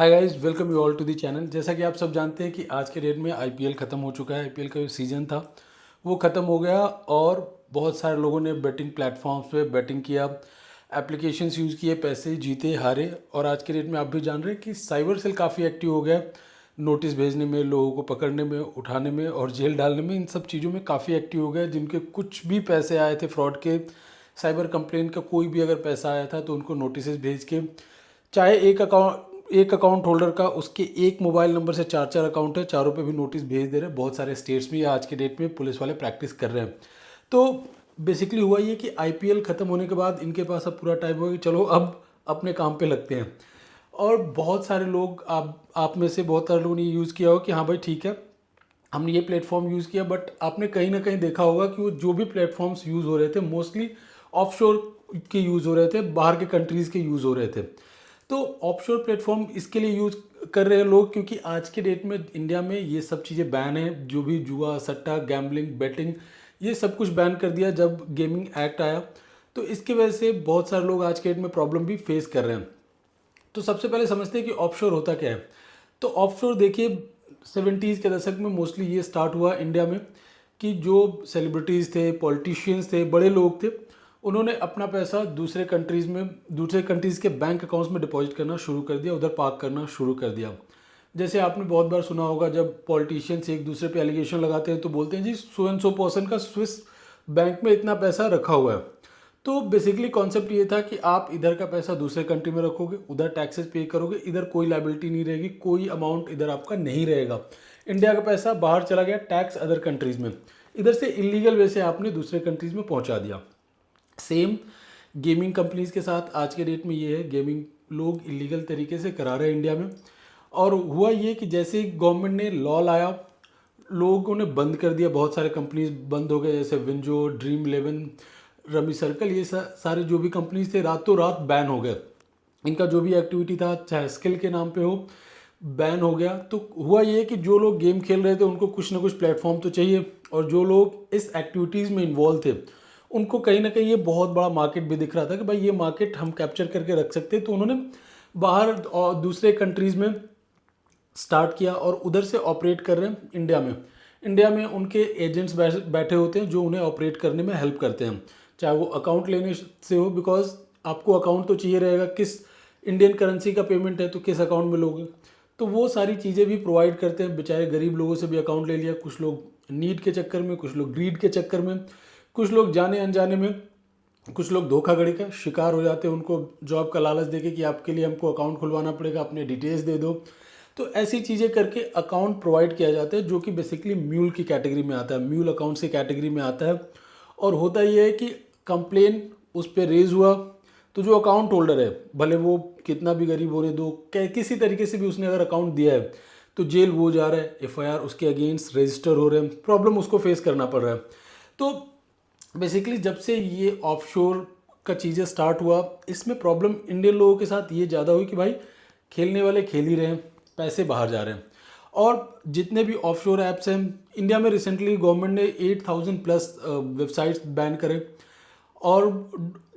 Hi guys, welcome you all to the channel. जैसा कि आप सब जानते हैं कि आज के डेट में आईपीएल ख़त्म हो चुका है। आईपीएल का जो सीज़न था वो ख़त्म हो गया और बहुत सारे लोगों ने बेटिंग प्लेटफॉर्म्स पे बेटिंग किया, एप्लीकेशंस यूज़ किए, पैसे जीते हारे। और आज के डेट में आप भी जान रहे हैं कि साइबर सेल काफ़ी एक्टिव हो गया, नोटिस भेजने में, लोगों को पकड़ने में, उठाने में और जेल डालने में, इन सब चीज़ों में काफ़ी एक्टिव हो गया। जिनके कुछ भी पैसे आए थे फ्रॉड के, साइबर कंप्लेन का कोई भी अगर पैसा आया था तो उनको नोटिस भेज के, चाहे एक अकाउंट होल्डर का उसके एक मोबाइल नंबर से चार चार अकाउंट है, चारों पे भी नोटिस भेज दे रहे हैं। बहुत सारे स्टेट्स में आज के डेट में पुलिस वाले प्रैक्टिस कर रहे हैं। तो बेसिकली हुआ ये कि आईपीएल ख़त्म होने के बाद इनके पास अब पूरा टाइम होगा कि चलो अब अपने काम पे लगते हैं। और बहुत सारे लोग, आप में से बहुत सारे लोगों ने यूज़ किया हो कि हाँ भाई ठीक है, हमने ये प्लेटफॉर्म यूज़ किया। बट आपने कहीं ना कहीं देखा होगा कि वो जो भी प्लेटफॉर्म्स यूज़ हो रहे थे मोस्टली ऑफशोर के यूज़ हो रहे थे, बाहर के कंट्रीज़ के यूज़ हो रहे थे। तो ऑफशोर प्लेटफॉर्म इसके लिए यूज़ कर रहे हैं लोग क्योंकि आज के डेट में इंडिया में ये सब चीज़ें बैन है। जो भी जुआ, सट्टा, गैम्बलिंग, बेटिंग, ये सब कुछ बैन कर दिया जब गेमिंग एक्ट आया। तो इसकी वजह से बहुत सारे लोग आज के डेट में प्रॉब्लम भी फेस कर रहे हैं। तो सबसे पहले समझते हैं कि ऑफशोर होता क्या है। तो ऑफशोर देखिए, 70s के दशक में मोस्टली ये स्टार्ट हुआ इंडिया में कि जो सेलिब्रिटीज़ थे, पॉलिटिशियंस थे, बड़े लोग थे, उन्होंने अपना पैसा दूसरे कंट्रीज़ के बैंक अकाउंट्स में डिपॉजिट करना शुरू कर दिया, उधर पार्क करना शुरू कर दिया। जैसे आपने बहुत बार सुना होगा, जब पॉलिटिशियंस एक दूसरे पे एलिगेशन लगाते हैं तो बोलते हैं जी सो एंड सो पर्सन का स्विस बैंक में इतना पैसा रखा हुआ है। तो बेसिकली कॉन्सेप्ट ये था कि आप इधर का पैसा दूसरे कंट्री में रखोगे, उधर टैक्सेस पे करोगे, इधर कोई लाइबिलिटी नहीं रहेगी, कोई अमाउंट इधर आपका नहीं रहेगा। इंडिया का पैसा बाहर चला गया, टैक्स अदर कंट्रीज़ में, इधर से इलीगल वे से आपने दूसरे कंट्रीज़ में पहुंचा दिया। सेम गेमिंग कंपनीज़ के साथ आज के डेट में ये है, गेमिंग लोग इलीगल तरीके से करा रहे हैं इंडिया में। और हुआ ये कि जैसे ही गवर्नमेंट ने लॉ लाया, लोगों ने बंद कर दिया, बहुत सारे कंपनीज बंद हो गए, जैसे WinZO, dream eleven, rummy circle, ये सारे जो भी कंपनीज थे रातों रात बैन हो गए। इनका जो भी एक्टिविटी था, चाहे स्किल के नाम पे हो, बैन हो गया। तो हुआ ये कि जो लोग गेम खेल रहे थे उनको कुछ ना कुछ प्लेटफॉर्म तो चाहिए, और जो लोग इस एक्टिविटीज़ में इन्वॉल्व थे उनको कहीं ना कहीं ये बहुत बड़ा मार्केट भी दिख रहा था कि भाई ये मार्केट हम कैप्चर करके रख सकते हैं। तो उन्होंने बाहर और दूसरे कंट्रीज़ में स्टार्ट किया और उधर से ऑपरेट कर रहे हैं इंडिया में। इंडिया में उनके एजेंट्स बैठे होते हैं जो उन्हें ऑपरेट करने में हेल्प करते हैं, चाहे वो अकाउंट लेने से हो, बिकॉज आपको अकाउंट तो चाहिए रहेगा, किस इंडियन करेंसी का पेमेंट है तो किस अकाउंट में लोगे। तो वो सारी चीज़ें भी प्रोवाइड करते हैं। बेचारे गरीब लोगों से भी अकाउंट ले लिया, कुछ लोग नीड के चक्कर में, कुछ लोग ग्रीड के चक्कर में, कुछ लोग जाने अनजाने में, कुछ लोग धोखाधड़ी का शिकार हो जाते हैं। उनको जॉब का लालच देके कि आपके लिए हमको अकाउंट खुलवाना पड़ेगा, अपने डिटेल्स दे दो। तो ऐसी चीज़ें करके अकाउंट प्रोवाइड किया जाता है, जो कि बेसिकली म्यूल की कैटेगरी में आता है, म्यूल अकाउंट की कैटेगरी में आता है। और होता ये है कि कंप्लेन उस पर रेज हुआ तो जो अकाउंट होल्डर है, भले वो कितना भी गरीब होने दो, किसी तरीके से भी उसने अगर अकाउंट दिया है तो जेल वो जा रहा है, एफआईआर उसके अगेंस्ट रजिस्टर हो रहे हैं, प्रॉब्लम उसको फेस करना पड़ रहा है। तो बेसिकली जब से ये ऑफशोर का चीज़ें स्टार्ट हुआ, इसमें प्रॉब्लम इंडियन लोगों के साथ ये ज़्यादा हुई कि भाई खेलने वाले खेल ही रहे हैं, पैसे बाहर जा रहे हैं। और जितने भी ऑफशोर ऐप्स हैं इंडिया में, रिसेंटली गवर्नमेंट ने 8000 प्लस वेबसाइट्स बैन करे, और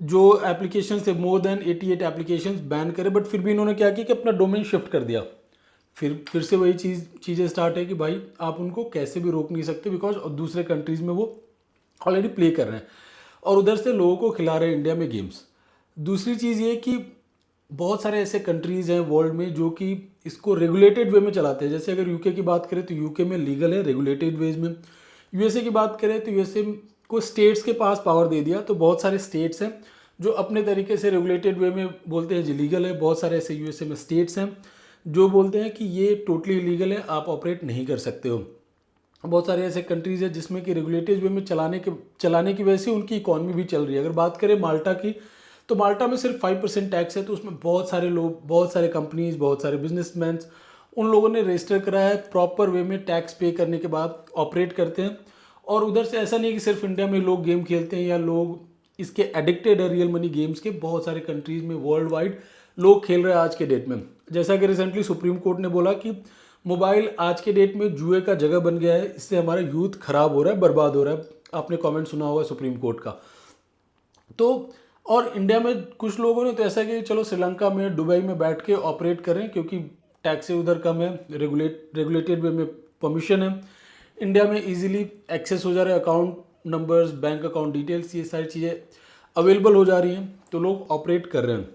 जो एप्लीकेशन थे मोर देन 88 एप्लीकेशंस बैन करे। बट फिर भी इन्होंने क्या किया कि अपना डोमेन शिफ्ट कर दिया। फिर से वही चीज़ें स्टार्ट है कि भाई आप उनको कैसे भी रोक नहीं सकते, बिकॉज दूसरे कंट्रीज़ में वो ऑलरेडी प्ले कर रहे हैं और उधर से लोगों को खिला रहे हैं इंडिया में गेम्स। दूसरी चीज़ ये कि बहुत सारे ऐसे कंट्रीज़ हैं वर्ल्ड में जो कि इसको रेगुलेटेड वे में चलाते हैं। जैसे अगर यूके की बात करें तो यूके में लीगल है रेगुलेटेड वेज में। यूएसए की बात करें तो यूएसए को स्टेट्स के पास पावर दे दिया, तो बहुत सारे स्टेट्स हैं जो अपने तरीके से रेगुलेटेड वे में बोलते हैं जी लीगल है। बहुत सारे ऐसे यूएसए में स्टेट्स हैं जो बोलते हैं कि ये टोटली इलीगल है, आप ऑपरेट नहीं कर सकते हो। बहुत सारे ऐसे कंट्रीज़ हैं जिसमें कि रेगुलेटेड वे में चलाने की वजह से उनकी इकॉनमी भी चल रही है। अगर बात करें माल्टा की, तो माल्टा में सिर्फ 5% टैक्स है। तो उसमें बहुत सारे लोग, बहुत सारे कंपनीज, बहुत सारे बिजनेसमैन, उन लोगों ने रजिस्टर कराया है, प्रॉपर वे में टैक्स पे करने के बाद ऑपरेट करते हैं। और उधर से ऐसा नहीं है कि सिर्फ इंडिया में लोग गेम खेलते हैं या लोग इसके एडिक्टेड है रियल मनी गेम्स के। बहुत सारे कंट्रीज़ में वर्ल्ड वाइड लोग खेल रहे हैं आज के डेट में। जैसा कि रिसेंटली सुप्रीम कोर्ट ने बोला कि मोबाइल आज के डेट में जुए का जगह बन गया है, इससे हमारा यूथ खराब हो रहा है, बर्बाद हो रहा है। आपने कमेंट सुना होगा सुप्रीम कोर्ट का। तो और इंडिया में कुछ लोगों ने तो ऐसा कि चलो श्रीलंका में, दुबई में बैठ के ऑपरेट करें, क्योंकि टैक्स से उधर कम है, रेगुलेटेड वे में परमिशन है, इंडिया में इजीली एक्सेस हो जा रहा है, account numbers, bank account details, ये सारी चीज़ें अवेलेबल हो जा रही हैं, तो लोग ऑपरेट कर रहे हैं।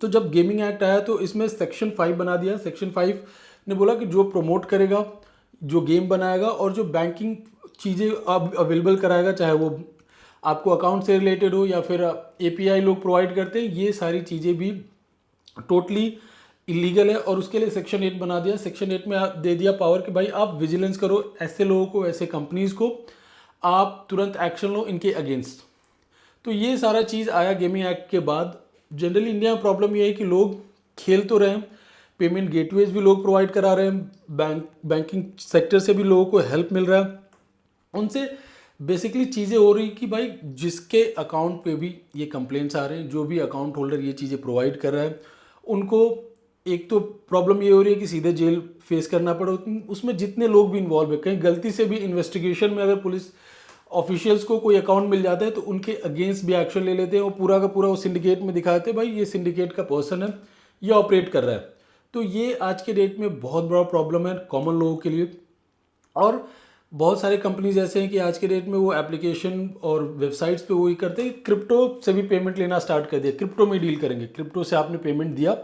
तो जब गेमिंग एक्ट आया तो इसमें सेक्शन 5 बना दिया। सेक्शन 5 ने बोला कि जो प्रमोट करेगा, जो गेम बनाएगा और जो बैंकिंग चीज़ें अब अवेलेबल कराएगा, चाहे वो आपको अकाउंट से रिलेटेड हो या फिर एपीआई लोग प्रोवाइड करते हैं, ये सारी चीज़ें भी टोटली इलीगल है। और उसके लिए सेक्शन 8 बना दिया। सेक्शन 8 में दे दिया पावर कि भाई आप विजिलेंस करो, ऐसे लोगों को, ऐसे कंपनीज़ को आप तुरंत एक्शन लो इनके अगेंस्ट। तो ये सारा चीज़ आया गेमिंग एक्ट के बाद। जनरली इंडिया में प्रॉब्लम ये है कि लोग खेल तो रहे हैं, पेमेंट गेटवेज भी लोग प्रोवाइड करा रहे हैं, बैंकिंग सेक्टर से भी लोगों को हेल्प मिल रहा है, उनसे बेसिकली चीज़ें हो रही कि भाई जिसके अकाउंट पे भी ये कंप्लेंट्स आ रहे हैं, जो भी अकाउंट होल्डर ये चीज़ें प्रोवाइड कर रहा है, उनको एक तो प्रॉब्लम ये हो रही है कि सीधे जेल फेस करना पड़े। उसमें जितने लोग भी इन्वॉल्व है, कहीं गलती से भी इन्वेस्टिगेशन में अगर पुलिस ऑफिशियल्स को कोई अकाउंट मिल जाता है तो उनके अगेंस्ट भी एक्शन ले लेते हैं, और पूरा का पूरा वो सिंडिकेट में दिखाते हैं भाई ये सिंडिकेट का पर्सन है, ये ऑपरेट कर रहा है। तो ये आज के डेट में बहुत बड़ा प्रॉब्लम है कॉमन लोगों के लिए। और बहुत सारे कंपनीज ऐसे हैं कि आज के डेट में वो एप्लीकेशन और वेबसाइट्स पे वो ही करते हैं, क्रिप्टो से भी पेमेंट लेना स्टार्ट कर दिया, क्रिप्टो में डील करेंगे। क्रिप्टो से आपने पेमेंट दिया,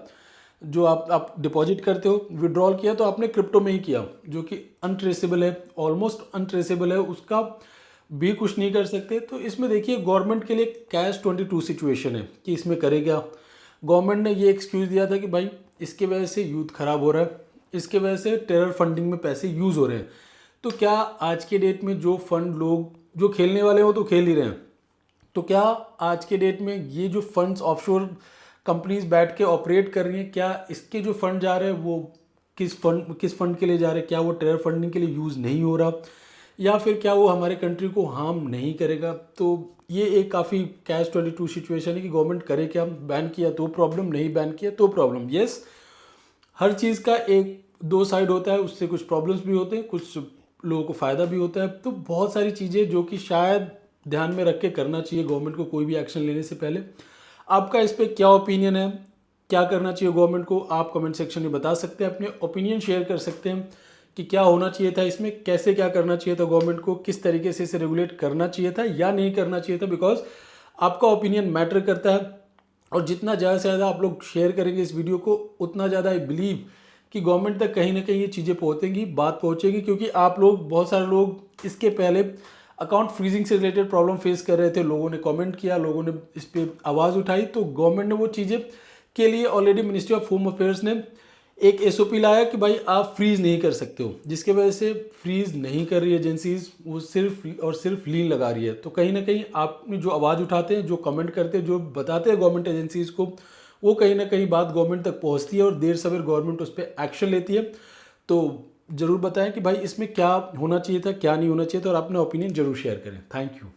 जो आप डिपॉजिट करते हो, विड्रॉल किया तो आपने क्रिप्टो में ही किया, जो कि अनट्रेसेबल है, ऑलमोस्ट अनट्रेसेबल है, उसका भी कुछ नहीं कर सकते। तो इसमें देखिए गवर्नमेंट के लिए कैश 22 सिचुएशन है कि इसमें करे क्या। गवर्नमेंट ने ये एक्सक्यूज़ दिया था कि भाई इसके वजह से यूथ खराब हो रहा है, इसके वजह से टेरर फंडिंग में पैसे यूज़ हो रहे हैं। तो क्या आज के डेट में जो फंड लोग जो खेलने वाले हो तो खेल ही रहे हैं, तो क्या आज के डेट में ये जो फंड्स ऑफशोर कंपनीज बैठ के ऑपरेट कर रही हैं, क्या इसके जो फंड जा रहे हैं वो किस फंड के लिए जा रहे हैं, क्या वो टेरर फंडिंग के लिए यूज़ नहीं हो रहा, या फिर क्या वो हमारे कंट्री को हार्म नहीं करेगा। तो ये एक काफ़ी कैश 22 सिचुएशन है कि गवर्नमेंट करे क्या, बैन किया तो प्रॉब्लम, नहीं बैन किया तो प्रॉब्लम। यस, हर चीज़ का एक दो साइड होता है, उससे कुछ प्रॉब्लम्स भी होते हैं, कुछ लोगों को फ़ायदा भी होता है। तो बहुत सारी चीज़ें जो कि शायद ध्यान में रख के करना चाहिए गवर्नमेंट को कोई भी एक्शन लेने से पहले। आपका इस पर क्या ओपिनियन है, क्या करना चाहिए गवर्नमेंट को, आप कमेंट सेक्शन में बता सकते हैं, अपने ओपिनियन शेयर कर सकते हैं कि क्या होना चाहिए था इसमें, कैसे क्या करना चाहिए था गवर्नमेंट को, किस तरीके से इसे रेगुलेट करना चाहिए था या नहीं करना चाहिए था। बिकॉज आपका ओपिनियन मैटर करता है, और जितना ज़्यादा से ज़्यादा आप लोग शेयर करेंगे इस वीडियो को, उतना ज़्यादा आई बिलीव कि गवर्नमेंट तक कहीं ना कहीं ये चीज़ें पहुँचेंगी, बात पहुँचेगी। क्योंकि आप लोग, बहुत सारे लोग इसके पहले अकाउंट फ्रीजिंग से रिलेटेड प्रॉब्लम फेस कर रहे थे, लोगों ने कमेंट किया, लोगों ने इस पर आवाज़ उठाई, तो गवर्नमेंट ने वो चीज़ें के लिए already ministry of home affairs ने एक एसओपी लाया कि भाई आप फ्रीज नहीं कर सकते हो, जिसके वजह से फ्रीज नहीं कर रही एजेंसीज, वो सिर्फ और सिर्फ लीन लगा रही है। तो कहीं ना कहीं आप जो आवाज़ उठाते हैं, जो कमेंट करते हैं, जो बताते हैं गवर्नमेंट एजेंसीज को, वो कहीं ना कहीं बात गवर्नमेंट तक पहुंचती है और देर सवेर गवर्नमेंट उस पर एक्शन लेती है। तो ज़रूर बताएं कि भाई इसमें क्या होना चाहिए था, क्या नहीं होना चाहिए था, और अपना ओपिनियन जरूर शेयर करें। Thank you.